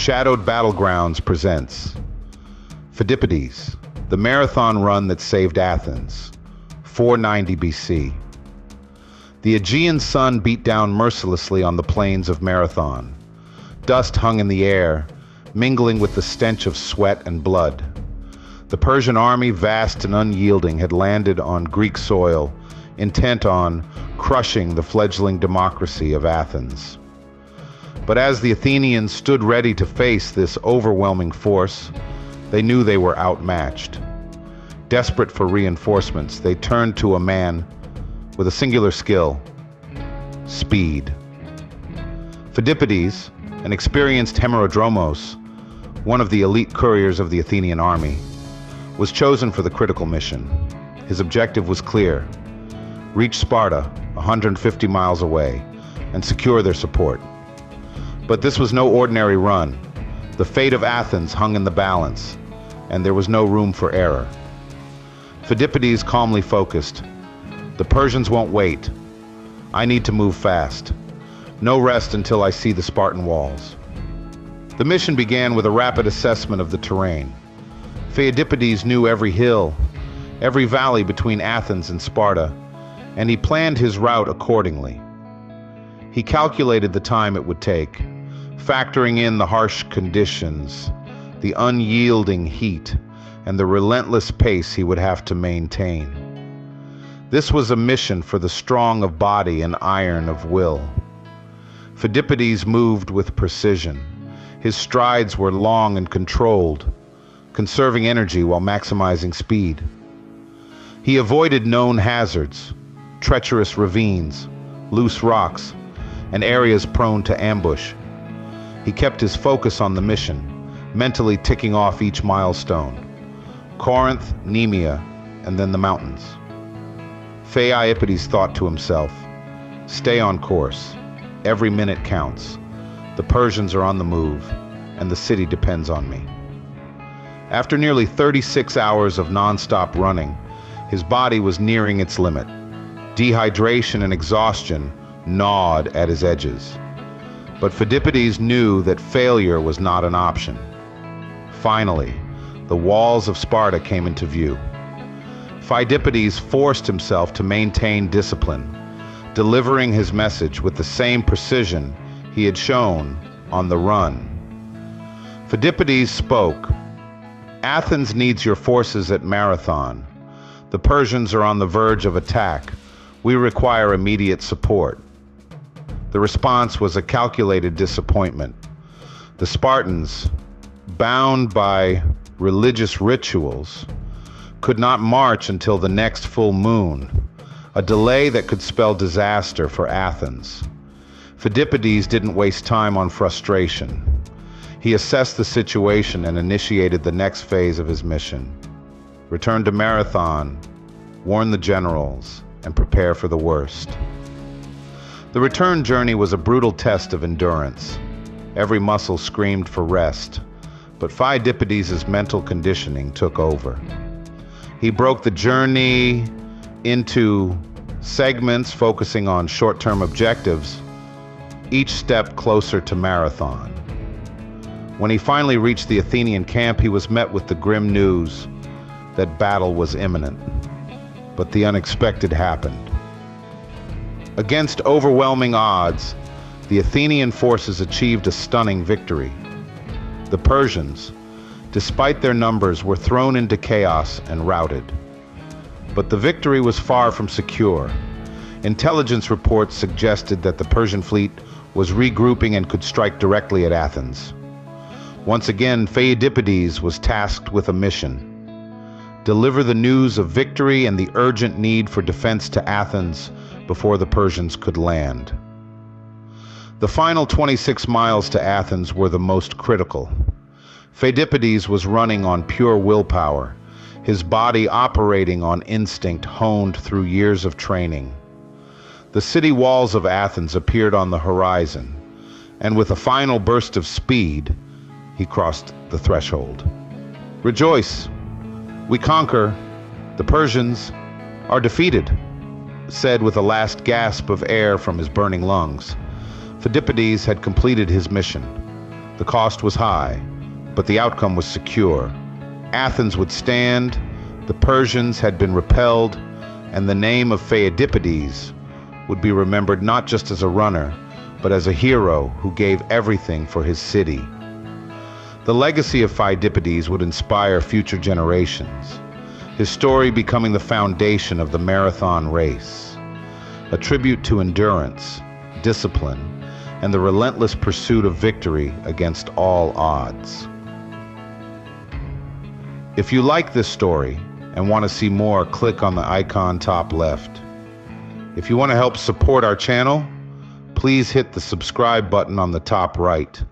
Shadowed Battlegrounds presents Pheidippides, the marathon run that saved Athens, 490 BC. The Aegean sun beat down mercilessly on the plains of Marathon. Dust hung in the air, mingling with the stench of sweat and blood. The Persian army, vast and unyielding, had landed on Greek soil, intent on crushing the fledgling democracy of Athens. But as the Athenians stood ready to face this overwhelming force, they knew they were outmatched. Desperate for reinforcements, they turned to a man with a singular skill: speed. Pheidippides, an experienced hemerodromos, one of the elite couriers of the Athenian army, was chosen for the critical mission. His objective was clear: reach Sparta, 150 miles away, and secure their support. But this was no ordinary run. The fate of Athens hung in the balance, and there was no room for error. Pheidippides calmly focused. The Persians won't wait. I need to move fast. No rest until I see the Spartan walls. The mission began with a rapid assessment of the terrain. Pheidippides knew every hill, every valley between Athens and Sparta, and he planned his route accordingly. He calculated the time it would take, factoring in the harsh conditions, the unyielding heat, and the relentless pace he would have to maintain. This was a mission for the strong of body and iron of will. Pheidippides moved with precision. His strides were long and controlled, conserving energy while maximizing speed. He avoided known hazards, treacherous ravines, loose rocks, and areas prone to ambush. He kept his focus on the mission, mentally ticking off each milestone: Corinth, Nemea, and then the mountains. Pheidippides thought to himself, "Stay on course. Every minute counts. The Persians are on the move, and the city depends on me." After nearly 36 hours of non-stop running, his body was nearing its limit. Dehydration and exhaustion gnawed at his edges. But Pheidippides knew that failure was not an option. Finally, the walls of Sparta came into view. Pheidippides forced himself to maintain discipline, delivering his message with the same precision he had shown on the run. Pheidippides spoke: "Athens needs your forces at Marathon. The Persians are on the verge of attack. We require immediate support." The response was a calculated disappointment. The Spartans, bound by religious rituals, could not march until the next full moon, a delay that could spell disaster for Athens. Pheidippides didn't waste time on frustration. He assessed the situation and initiated the next phase of his mission: return to Marathon, warn the generals, and prepare for the worst. The return journey was a brutal test of endurance. Every muscle screamed for rest, but Pheidippides' mental conditioning took over. He broke the journey into segments, focusing on short-term objectives, each step closer to Marathon. When he finally reached the Athenian camp, he was met with the grim news that battle was imminent. But the unexpected happened. Against overwhelming odds, the Athenian forces achieved a stunning victory. The Persians, despite their numbers, were thrown into chaos and routed. But the victory was far from secure. Intelligence reports suggested that the Persian fleet was regrouping and could strike directly at Athens. Once again, Pheidippides was tasked with a mission: deliver the news of victory and the urgent need for defense to Athens before the Persians could land. The final 26 miles to Athens were the most critical. Pheidippides was running on pure willpower, his body operating on instinct honed through years of training. The city walls of Athens appeared on the horizon, and with a final burst of speed, he crossed the threshold. "Rejoice! We conquer. The Persians are defeated," said with a last gasp of air from his burning lungs. Pheidippides had completed his mission. The cost was high, but the outcome was secure. Athens would stand, the Persians had been repelled, and the name of Pheidippides would be remembered not just as a runner, but as a hero who gave everything for his city. The legacy of Pheidippides would inspire future generations, his story becoming the foundation of the marathon race, a tribute to endurance, discipline, and the relentless pursuit of victory against all odds. If you like this story and want to see more, click on the icon top left. If you want to help support our channel, please hit the subscribe button on the top right.